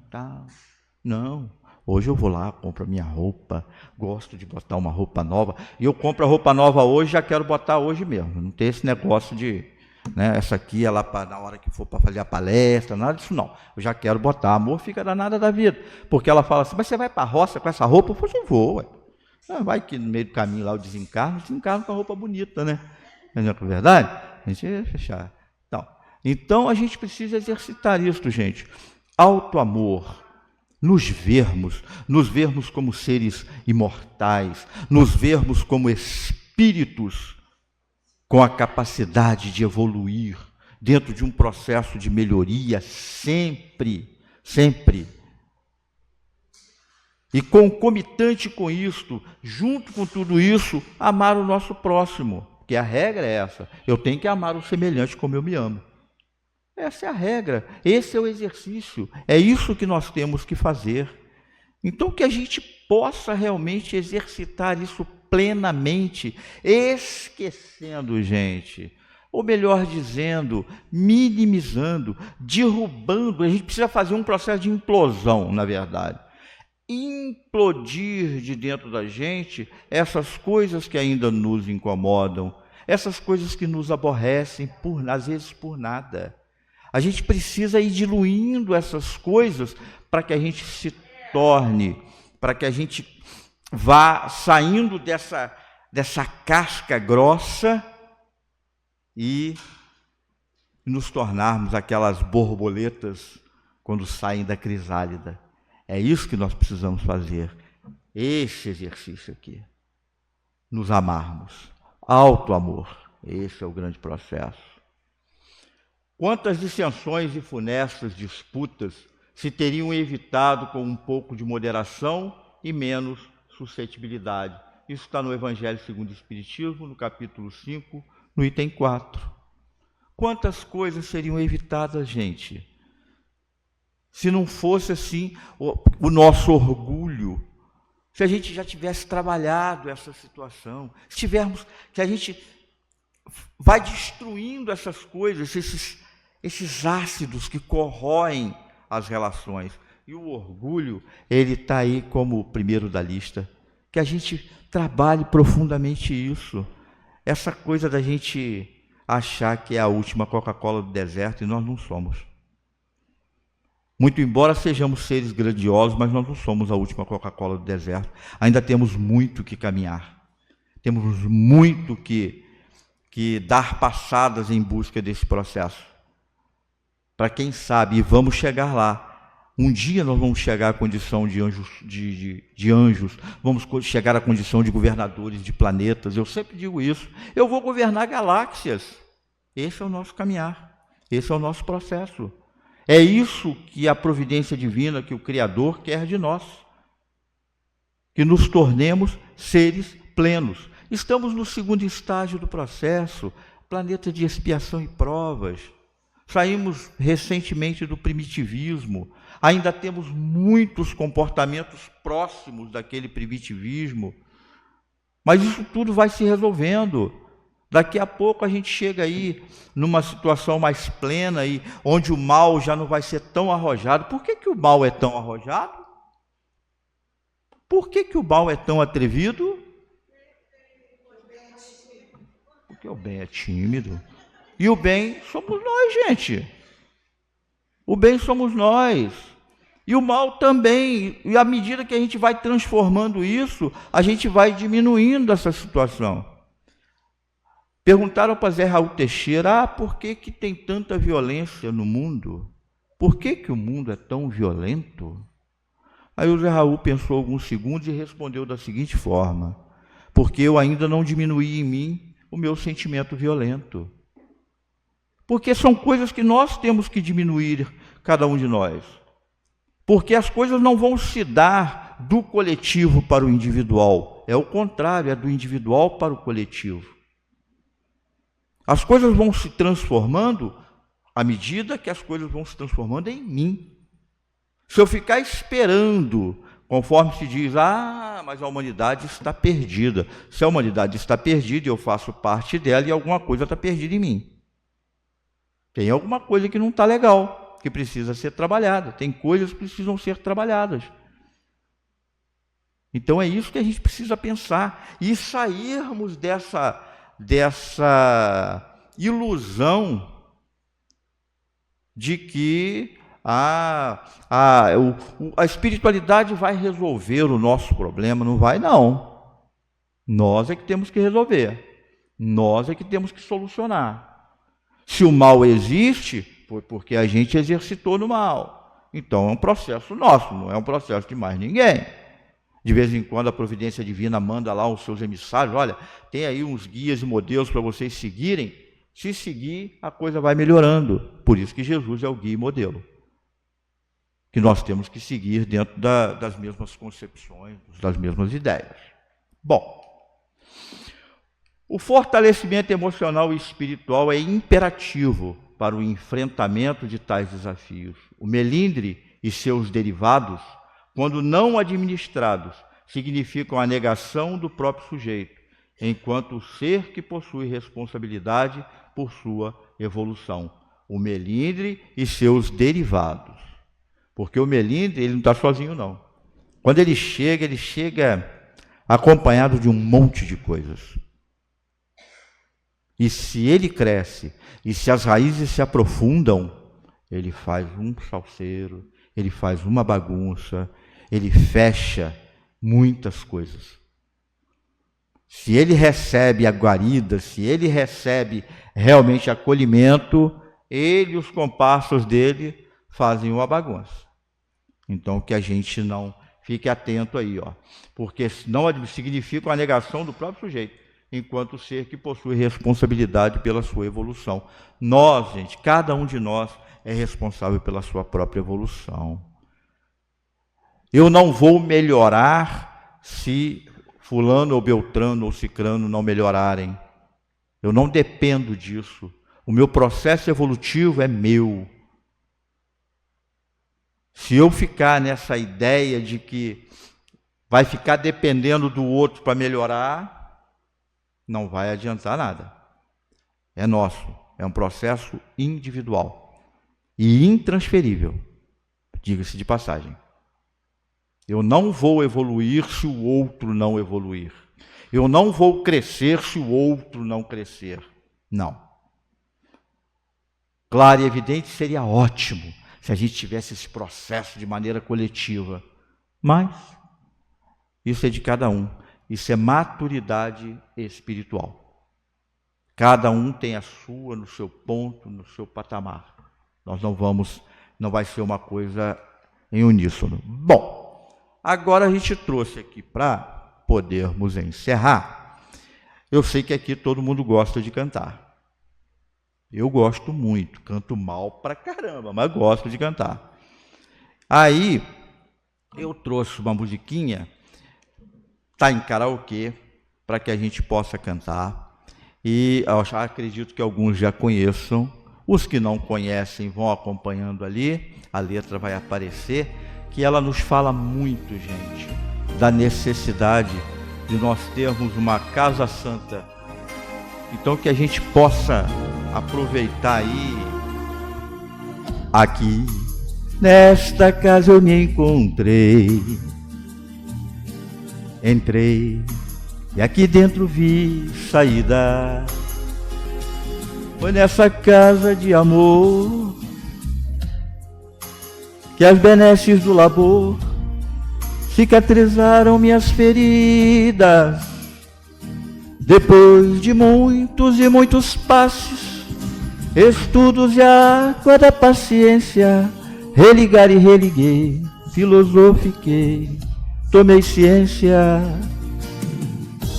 Hoje eu vou lá, compro a minha roupa, gosto de botar uma roupa nova. E eu compro a roupa nova hoje, já quero botar hoje mesmo. Não tem esse negócio de... essa aqui é lá na hora que for para fazer a palestra, nada disso não. Eu já quero botar. Amor fica danada da vida. Porque ela fala assim, mas você vai para a roça com essa roupa? Eu falo assim, vou, ué. Vai que no meio do caminho lá eu desencarno com a roupa bonita, né? Não é verdade? A gente vai fechar. Então a gente precisa exercitar isso, gente. Alto amor. Nos vermos como seres imortais, nos vermos como espíritos espíritos com a capacidade de evoluir dentro de um processo de melhoria sempre, sempre. E concomitante com isto, junto com tudo isso, amar o nosso próximo, porque a regra é essa, eu tenho que amar o semelhante como eu me amo. Essa é a regra, esse é o exercício, é isso que nós temos que fazer. Então, que a gente possa realmente exercitar isso plenamente, esquecendo, gente, ou melhor dizendo, minimizando, derrubando. A gente precisa fazer um processo de implosão, na verdade. Implodir de dentro da gente essas coisas que ainda nos incomodam, essas coisas que nos aborrecem, às vezes por nada. A gente precisa ir diluindo essas coisas para que a gente se torne, para que a gente vá saindo dessa casca grossa e nos tornarmos aquelas borboletas quando saem da crisálida. É isso que nós precisamos fazer, esse exercício aqui. Nos amarmos, auto-amor, esse é o grande processo. Quantas dissensões e funestas disputas se teriam evitado com um pouco de moderação e menos suscetibilidade? Isso está no Evangelho segundo o Espiritismo, no capítulo 5, no item 4. Quantas coisas seriam evitadas, gente? Se não fosse assim o nosso orgulho, se a gente já tivesse trabalhado essa situação, se a gente vai destruindo essas coisas, esses ácidos que corroem as relações. E o orgulho, ele está aí como o primeiro da lista. Que a gente trabalhe profundamente isso. Essa coisa da gente achar que é a última Coca-Cola do deserto, e nós não somos. Muito embora sejamos seres grandiosos, mas nós não somos a última Coca-Cola do deserto. Ainda temos muito que caminhar. Temos muito que dar passadas em busca desse processo. Para quem sabe, e vamos chegar lá. Um dia nós vamos chegar à condição de anjos, vamos chegar à condição de governadores de planetas. Eu sempre digo isso. Eu vou governar galáxias. Esse é o nosso caminhar. Esse é o nosso processo. É isso que a providência divina, que o Criador quer de nós. Que nos tornemos seres plenos. Estamos no segundo estágio do processo, planeta de expiação e provas. Saímos recentemente do primitivismo. Ainda temos muitos comportamentos próximos daquele primitivismo. Mas isso tudo vai se resolvendo. Daqui a pouco a gente chega aí numa situação mais plena, e onde o mal já não vai ser tão arrojado. Por que o mal é tão arrojado? Por que o mal é tão atrevido? Porque o bem é tímido. E o bem somos nós, gente. O bem somos nós. E o mal também. E à medida que a gente vai transformando isso, a gente vai diminuindo essa situação. Perguntaram para Zé Raul Teixeira, por que tem tanta violência no mundo? Por que o mundo é tão violento? Aí o Zé Raul pensou alguns segundos e respondeu da seguinte forma: porque eu ainda não diminuí em mim o meu sentimento violento. Porque são coisas que nós temos que diminuir, cada um de nós. Porque as coisas não vão se dar do coletivo para o individual. É o contrário, é do individual para o coletivo. As coisas vão se transformando à medida que as coisas vão se transformando em mim. Se eu ficar esperando, conforme se diz, mas a humanidade está perdida. Se a humanidade está perdida, eu faço parte dela e alguma coisa está perdida em mim. Tem alguma coisa que não está legal, que precisa ser trabalhada. Tem coisas que precisam ser trabalhadas. Então é isso que a gente precisa pensar. E sairmos dessa ilusão de que a espiritualidade vai resolver o nosso problema. Não vai, não. Nós é que temos que resolver. Nós é que temos que solucionar. Se o mal existe, foi porque a gente exercitou no mal. Então é um processo nosso, não é um processo de mais ninguém. De vez em quando a providência divina manda lá os seus emissários, olha, tem aí uns guias e modelos para vocês seguirem. Se seguir, a coisa vai melhorando. Por isso que Jesus é o guia e modelo, que nós temos que seguir dentro das mesmas concepções, das mesmas ideias. Bom, o fortalecimento emocional e espiritual é imperativo para o enfrentamento de tais desafios. O melindre e seus derivados, quando não administrados, significam a negação do próprio sujeito, enquanto o ser que possui responsabilidade por sua evolução. O melindre e seus derivados. Porque o melindre, ele não está sozinho, não. Quando ele chega acompanhado de um monte de coisas. E se ele cresce, e se as raízes se aprofundam, ele faz um salseiro, ele faz uma bagunça, ele fecha muitas coisas. Se ele recebe a guarida, se ele recebe realmente acolhimento, ele e os comparsas dele fazem uma bagunça. Então, que a gente não fique atento aí, porque não significa a negação do próprio sujeito, enquanto ser que possui responsabilidade pela sua evolução. Nós, gente, cada um de nós é responsável pela sua própria evolução. Eu não vou melhorar se fulano ou beltrano ou cicrano não melhorarem. Eu não dependo disso. O meu processo evolutivo é meu. Se eu ficar nessa ideia de que vai ficar dependendo do outro para melhorar, não vai adiantar nada. É nosso, é um processo individual e intransferível, diga-se de passagem. Eu não vou evoluir se o outro não evoluir. Eu não vou crescer se o outro não crescer. Não. Claro e evidente, seria ótimo se a gente tivesse esse processo de maneira coletiva. Mas isso é de cada um. Isso é maturidade espiritual. Cada um tem a sua, no seu ponto, no seu patamar. Nós não vai ser uma coisa em uníssono. Bom, agora a gente trouxe aqui para podermos encerrar. Eu sei que aqui todo mundo gosta de cantar. Eu gosto muito, canto mal pra caramba, mas gosto de cantar. Aí, eu trouxe uma musiquinha, está em karaokê, para que a gente possa cantar. E eu acredito que alguns já conheçam. Os que não conhecem vão acompanhando ali, a letra vai aparecer, que ela nos fala muito, gente, da necessidade de nós termos uma casa santa. Então que a gente possa aproveitar aí. Aqui, nesta casa eu me encontrei, entrei e aqui dentro vi saída. Foi nessa casa de amor que as benesses do labor cicatrizaram minhas feridas. Depois de muitos e muitos passes, estudos e água da paciência, religar e religuei, filosofiquei, tomei ciência.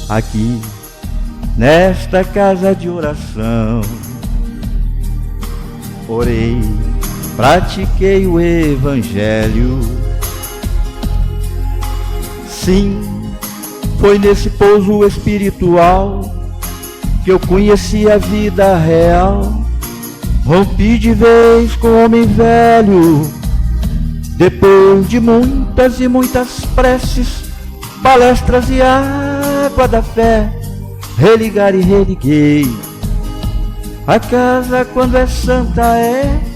Aqui, nesta casa de oração, orei, pratiquei o evangelho. Sim, foi nesse pouso espiritual que eu conheci a vida real. Rompi de vez com o homem velho, depois de muitas e muitas preces, palestras e água da fé, religar e religuei. A casa quando é santa é.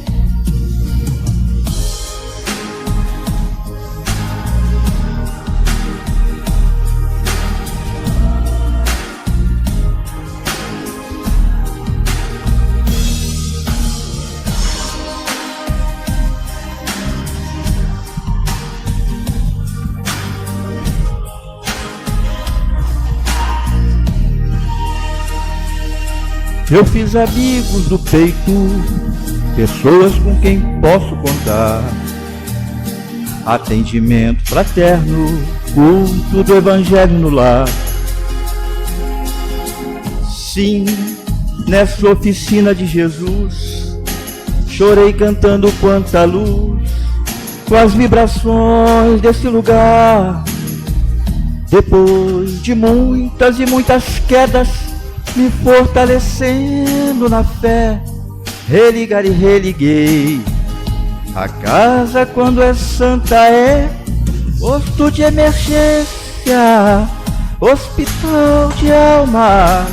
Eu fiz amigos do peito, pessoas com quem posso contar. Atendimento fraterno, culto do Evangelho no lar. Sim, nessa oficina de Jesus, chorei cantando quanta luz, com as vibrações desse lugar. Depois de muitas e muitas quedas, me fortalecendo na fé, religar e religuei. A casa, quando é santa, é posto de emergência, hospital de alma.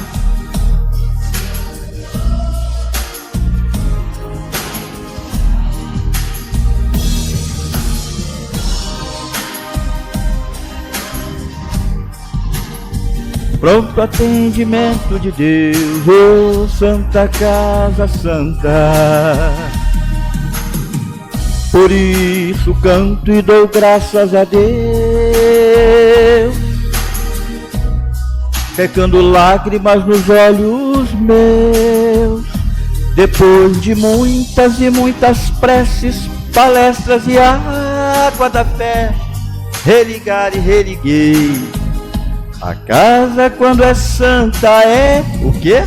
Pronto atendimento de Deus, oh Santa Casa Santa. Por isso canto e dou graças a Deus, secando lágrimas nos olhos meus. Depois de muitas e muitas preces, palestras e água da fé, religar e religuei. A casa, quando é santa, é o quê?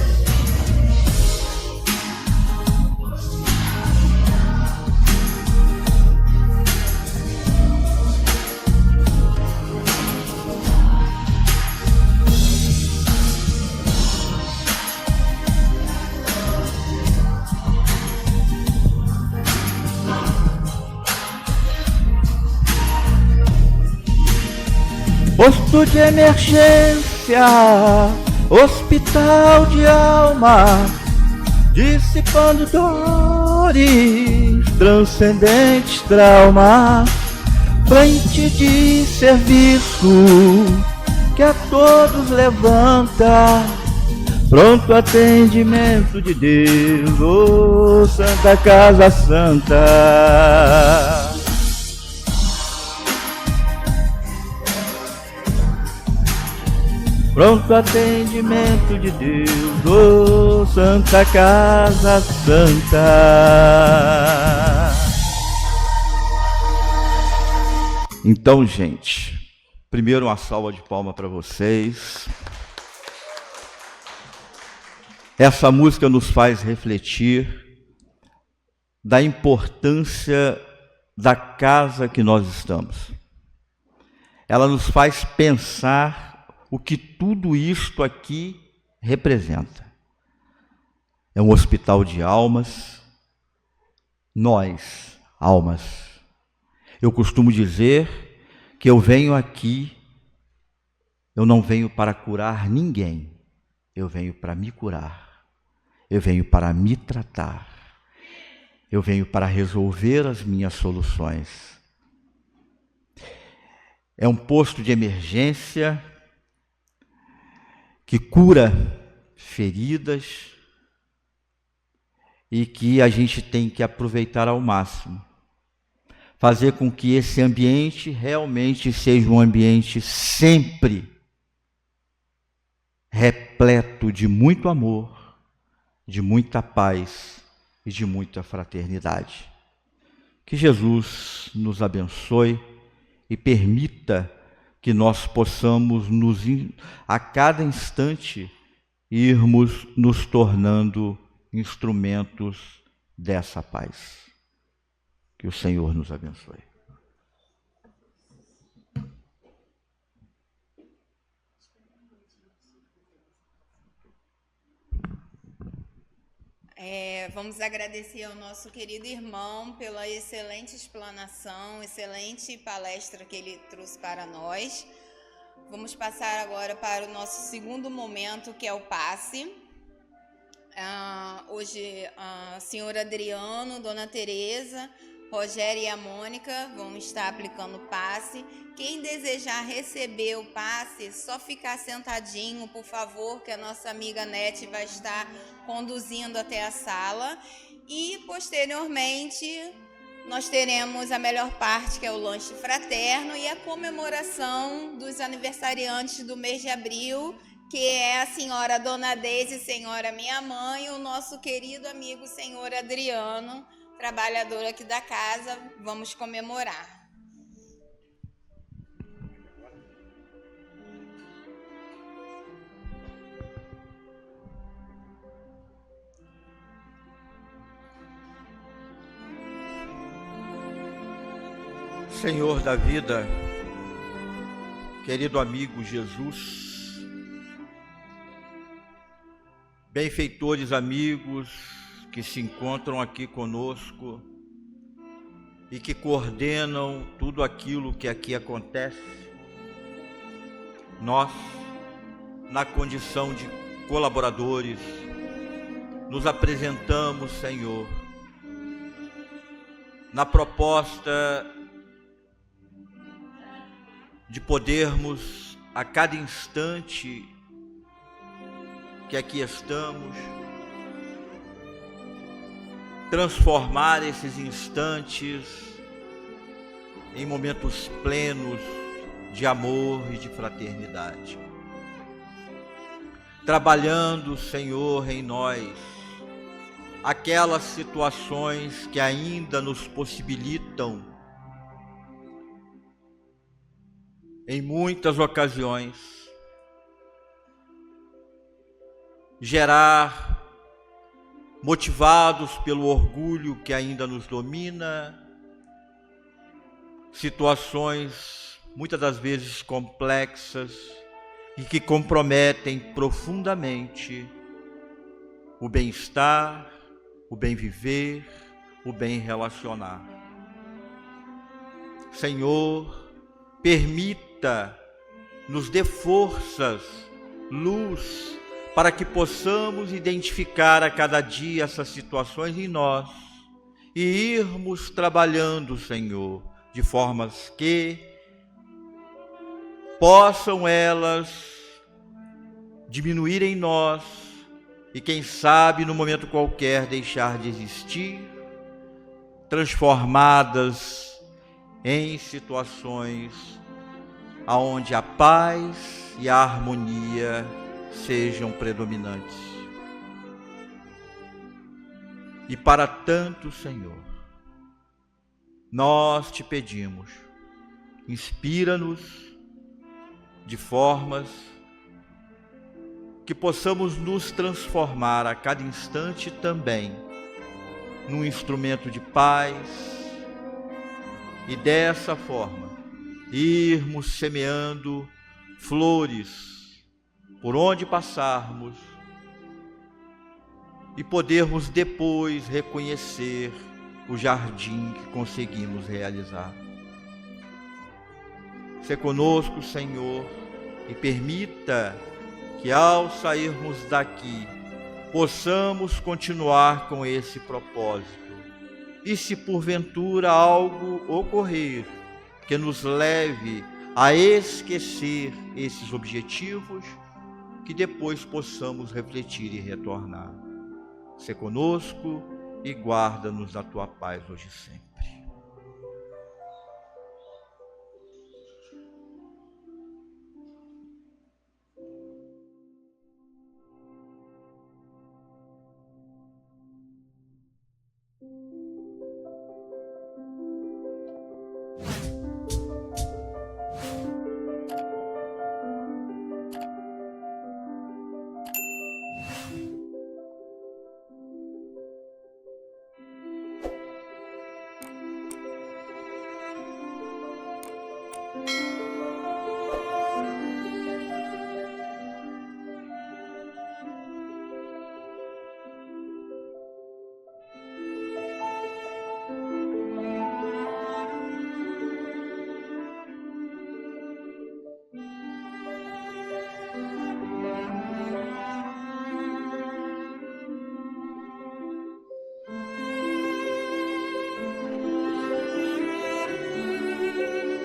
Posto de emergência, hospital de alma, dissipando dores, transcendentes traumas, frente de serviço que a todos levanta, pronto atendimento de Deus, oh Santa Casa Santa. Pronto atendimento de Deus, oh Santa Casa Santa. Então, gente, primeiro uma salva de palmas para vocês. Essa música nos faz refletir da importância da casa que nós estamos. Ela nos faz pensar o que tudo isto aqui representa. É um hospital de almas, nós, almas. Eu costumo dizer que eu venho aqui, eu não venho para curar ninguém, eu venho para me curar, eu venho para me tratar, eu venho para resolver as minhas soluções. É um posto de emergência que cura feridas e que a gente tem que aproveitar ao máximo. Fazer com que esse ambiente realmente seja um ambiente sempre repleto de muito amor, de muita paz e de muita fraternidade. Que Jesus nos abençoe e permita que nós possamos, a cada instante, irmos nos tornando instrumentos dessa paz. Que o Senhor nos abençoe. Vamos agradecer ao nosso querido irmão pela excelente explanação, excelente palestra que ele trouxe para nós. Vamos passar agora para o nosso segundo momento, que é o passe. Hoje, a senhora Adriano, Dona Tereza, Rogério e a Mônica vão estar aplicando o passe. Quem desejar receber o passe, só ficar sentadinho, por favor, que a nossa amiga Nete vai estar conduzindo até a sala. E, posteriormente, nós teremos a melhor parte, que é o lanche fraterno e a comemoração dos aniversariantes do mês de abril, que é a senhora Dona Deise, senhora minha mãe, e o nosso querido amigo senhor Adriano, trabalhador aqui da casa. Vamos comemorar. Senhor da vida, querido amigo Jesus, benfeitores amigos que se encontram aqui conosco e que coordenam tudo aquilo que aqui acontece, nós, na condição de colaboradores, nos apresentamos, Senhor, na proposta de podermos, a cada instante que aqui estamos, transformar esses instantes em momentos plenos de amor e de fraternidade. Trabalhando, Senhor, em nós, aquelas situações que ainda nos possibilitam, em muitas ocasiões, gerar, motivados pelo orgulho que ainda nos domina, situações muitas das vezes complexas e que comprometem profundamente o bem-estar, o bem viver, o bem relacionar. Senhor, permita, nos dê forças, luz, para que possamos identificar a cada dia essas situações em nós e irmos trabalhando, Senhor, de formas que possam elas diminuir em nós e, quem sabe, no momento qualquer deixar de existir, transformadas em situações aonde a paz e a harmonia sejam predominantes. E para tanto, Senhor, nós te pedimos, inspira-nos de formas que possamos nos transformar a cada instante também num instrumento de paz e dessa forma irmos semeando flores por onde passarmos e podermos depois reconhecer o jardim que conseguimos realizar. Se conosco, Senhor, e permita que ao sairmos daqui possamos continuar com esse propósito. E se porventura algo ocorrer que nos leve a esquecer esses objetivos, que depois possamos refletir e retornar. Se conosco e guarda-nos na tua paz hoje e sempre.